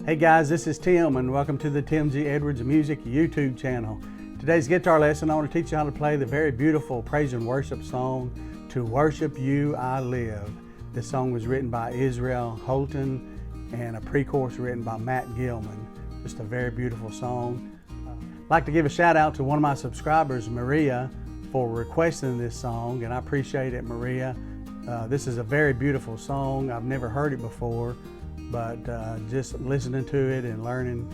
Hey guys, this is Tim and welcome to the Tim G. Edwards Music YouTube channel. Today's guitar lesson, I want to teach you how to play the very beautiful praise and worship song, To Worship You I Live. This song was written by Israel Houghton and a pre-chorus written by Matt Gilman. Just a very beautiful song. I'd like to give a shout out to one of my subscribers, Maria, for requesting this song, and I appreciate it, Maria. This is a very beautiful song. I've never heard it before, but just listening to it and learning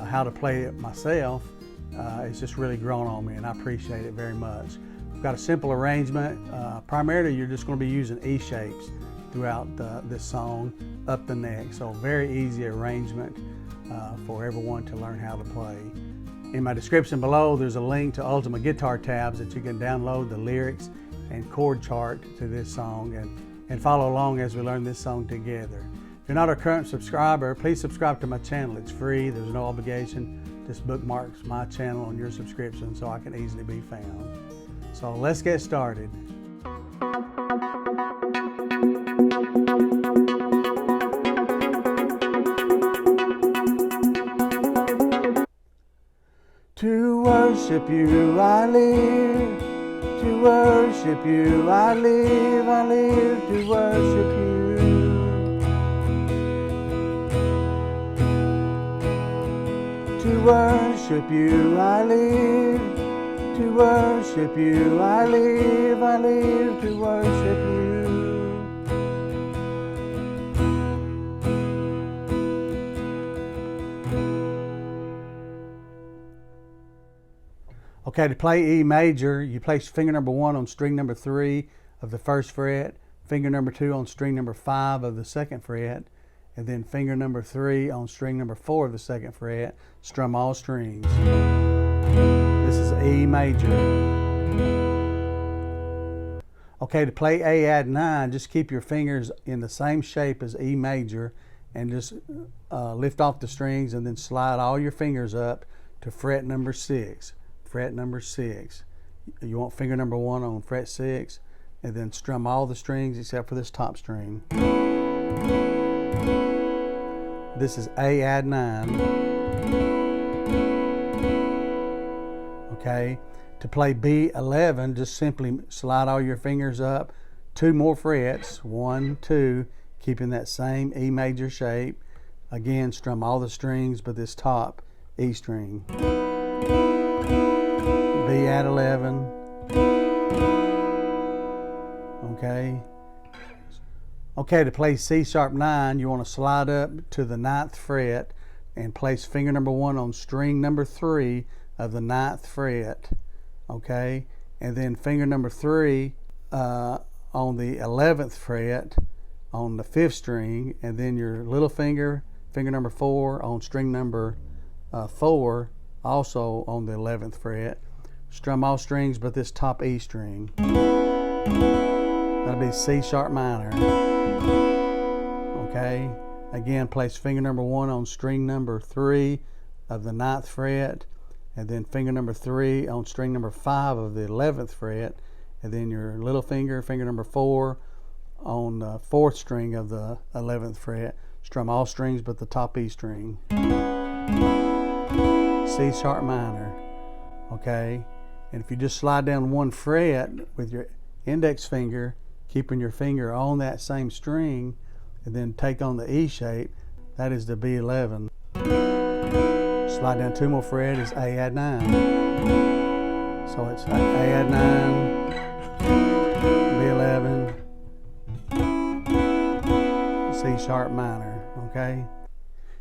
how to play it myself, it's just really grown on me, and I appreciate it very much. I've got a simple arrangement. Primarily, you're just going to be using E shapes throughout this song up the neck, so very easy arrangement for everyone to learn how to play. In my description below, there's a link to Ultimate Guitar tabs that you can download the lyrics and chord chart to this song and follow along as we learn this song together. If you're not a current subscriber, please subscribe to my channel. It's free, there's no obligation. Just bookmarks my channel on your subscription so I can easily be found. So let's get started. To worship you I live, to worship you I live to worship you. To worship you I live, to worship you I live to worship you. Okay, to play E major, you place finger number 1 on string number 3 of the 1st fret, finger number 2 on string number 5 of the 2nd fret, and then finger number 3 on string number 4 of the 2nd fret. Strum all strings. This is E major. Okay, to play A add 9, just keep your fingers in the same shape as E major and just lift off the strings and then slide all your fingers up to fret number 6. Fret number 6. You want finger number 1 on fret 6 and then strum all the strings except for this top string. This is A add 9. Okay, to play B11, just simply slide all your fingers up 2 more frets, 1, 2, keeping that same E major shape. Again, strum all the strings but this top E string. B add 11. Okay. Okay, to play C sharp 9, you want to slide up to the 9th fret and place finger number 1 on string number 3 of the 9th fret. Okay, and then finger number 3 on the 11th fret on the 5th string, and then your little finger, finger number 4 on string number 4, also on the 11th fret. Strum all strings but this top E string. That'll be C sharp minor. Okay, again place finger number 1 on string number 3 of the 9th fret, and then finger number 3 on string number 5 of the 11th fret, and then your little finger, finger number 4 on the 4th string of the 11th fret. Strum all strings but the top E string. C sharp minor. Okay, and if you just slide down 1 fret with your index finger, keeping your finger on that same string, and then take on the E shape, that is the B11. Slide down 2 more frets is A add 9. So it's A add 9, B11, C sharp minor. Okay,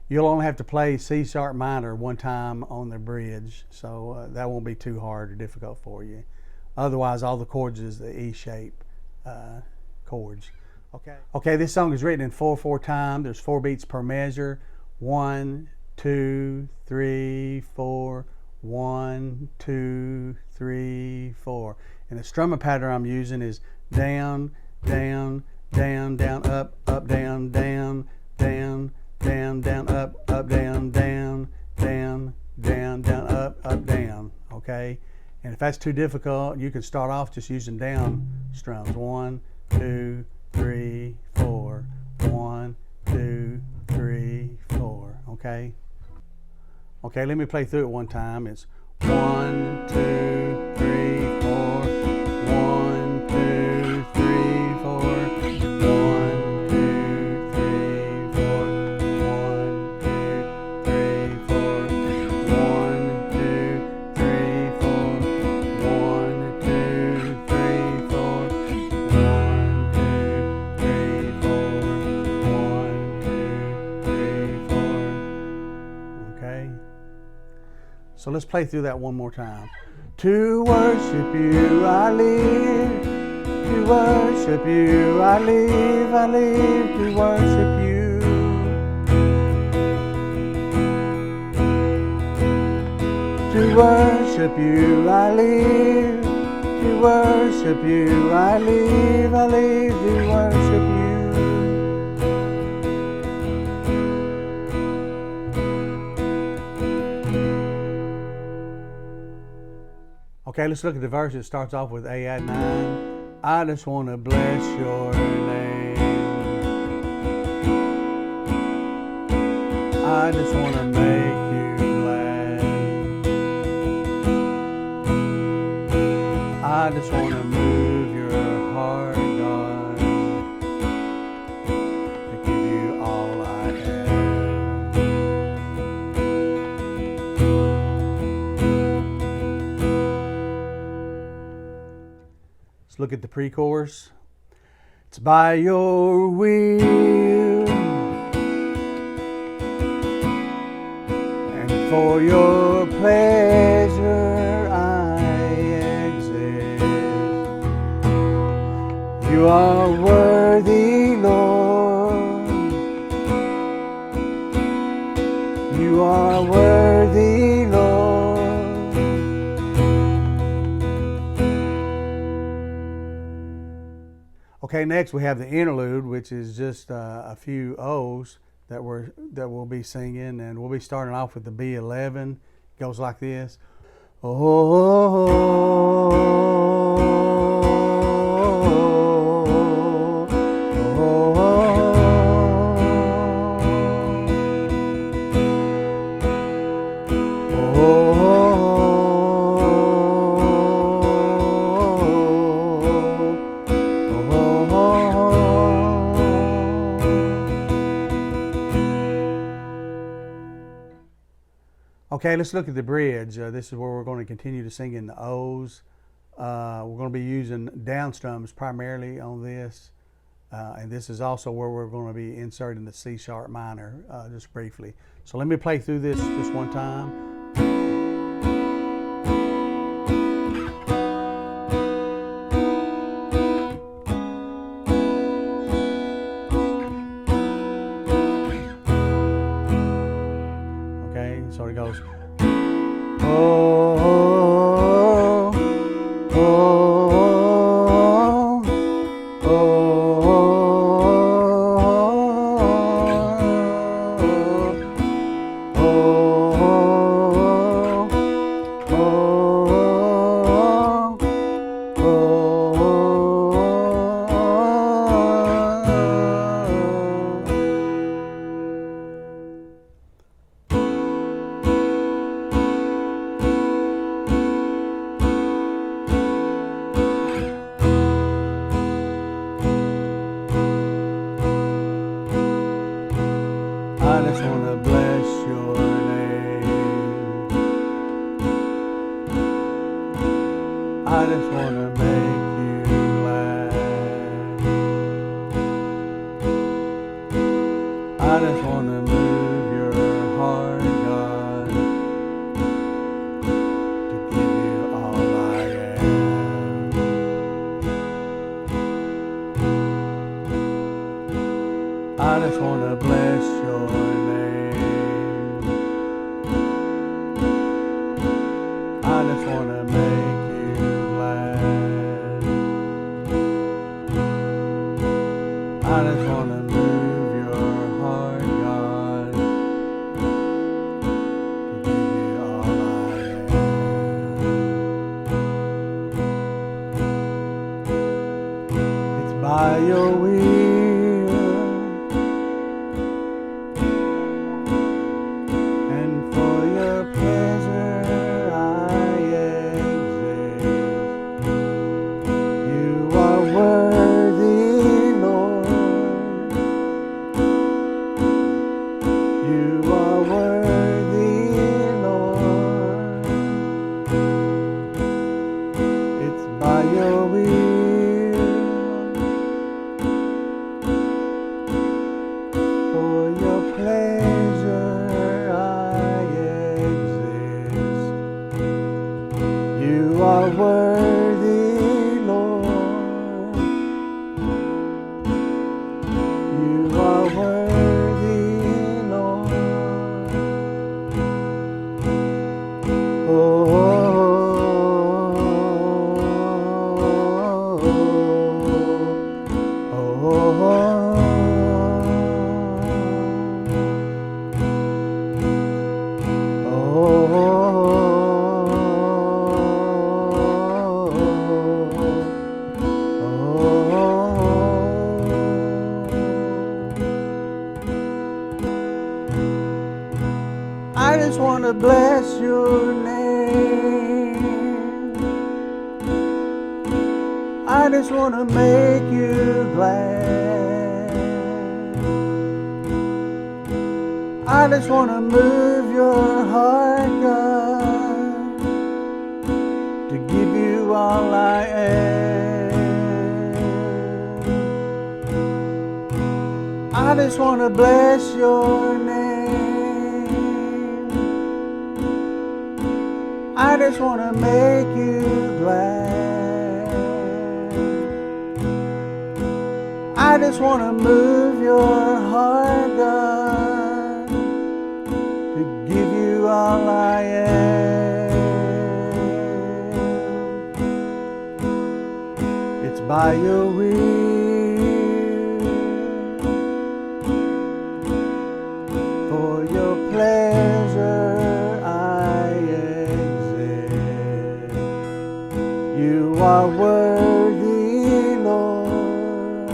you'll only have to play C sharp minor 1 time on the bridge, so that won't be too hard or difficult for you. Otherwise, all the chords is the E shape chords. Okay, this song is written in 4/4 time. There's 4 beats per measure. 1, 2, 3, 4. 1, 2, 3, 4. And the strumming pattern I'm using is down, down, down, down, up, down, down, down, down, down, up, down, down, down, down, down, up, down. Okay, and if that's too difficult, you can start off just using down strums. 1, 2, 3, 4. 1, 2, 3, 4. okay? Okay, let me play through it one time. It's 1, 2, 3, 4. 1, 2, 3, 4. 1, 2, 3, 4. 1, 2, 3, 4. 1, 2, 3, 4. 1, 2, 3, 4. 1, 2, 3, 4. 1, 2, 3, 4. Okay. So let's play through that one more time. To worship you I live, to worship you I live to worship you. To worship you I live, to worship you I live to worship you. Okay, let's look at the verse. It starts off with A at 9. I just want to bless your name. I just want to make you glad. I just want to move your heart, God, to give you all I have. Let's look at the pre-chorus. It's by your will and for your pleasure I exist. You are worthy, Lord. You are worthy, Lord. Okay, next we have the interlude, which is just a few O's that we'll be singing, and we'll be starting off with the B11. It goes like this. Okay, let's look at the bridge. This is where we're going to continue to sing in the O's. We're going to be using down strums primarily on this. And this is also where we're going to be inserting the C sharp minor just briefly. So let me play through this just one time. Okay, so it goes. I just want to bless your name. I just want to make you glad. I just want to move your heart, God, to give you all I am. I just want to bless your name. I just want to make you glad. I just want to move your heart, God, to give you all I am. It's by your will I just want to bless your name. I just want to make you glad. I just want to move your heart, God, to give you all I am. I just want to bless your name. I just want to make you glad. I just want to move your heart, God, to give you all I am. It's by your will, for your pleasure I exist. You are worthy, Lord.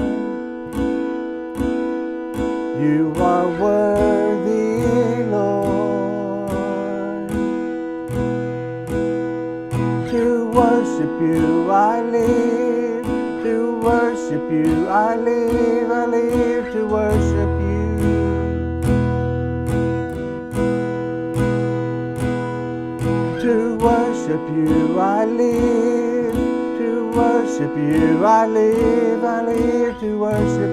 You are worthy, Lord. To worship you I live, to worship you I live, to worship you. To worship you I live, to worship you I live, to worship you.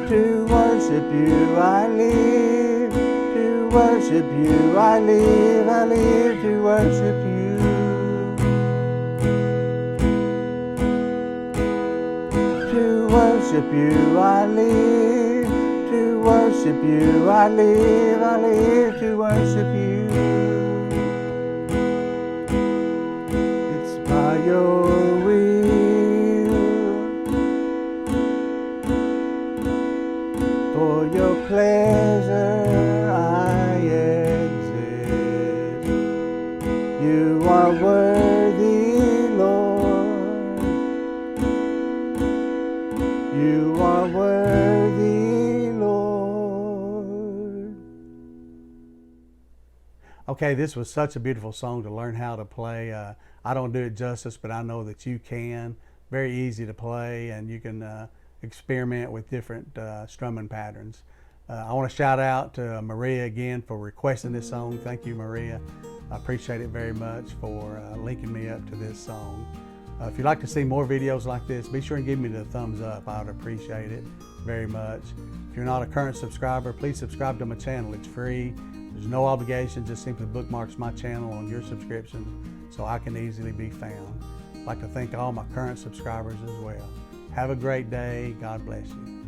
To worship you I live, to worship you I live, to worship you. To worship you I live, to worship you I live, to worship you. It's by your will, for your pleasure I exist. You are worthy, Lord. You are worthy, Lord. Okay, this was such a beautiful song to learn how to play. I don't do it justice, but I know that you can. Very easy to play, and you can experiment with different strumming patterns. I want to shout out to Maria again for requesting this song. Thank you, Maria. I appreciate it very much for linking me up to this song. If you'd like to see more videos like this, be sure and give me the thumbs up. I would appreciate it very much. If you're not a current subscriber, please subscribe to my channel. It's free. There's no obligation. Just simply bookmarks my channel on your subscription so I can easily be found. I'd like to thank all my current subscribers as well. Have a great day. God bless you.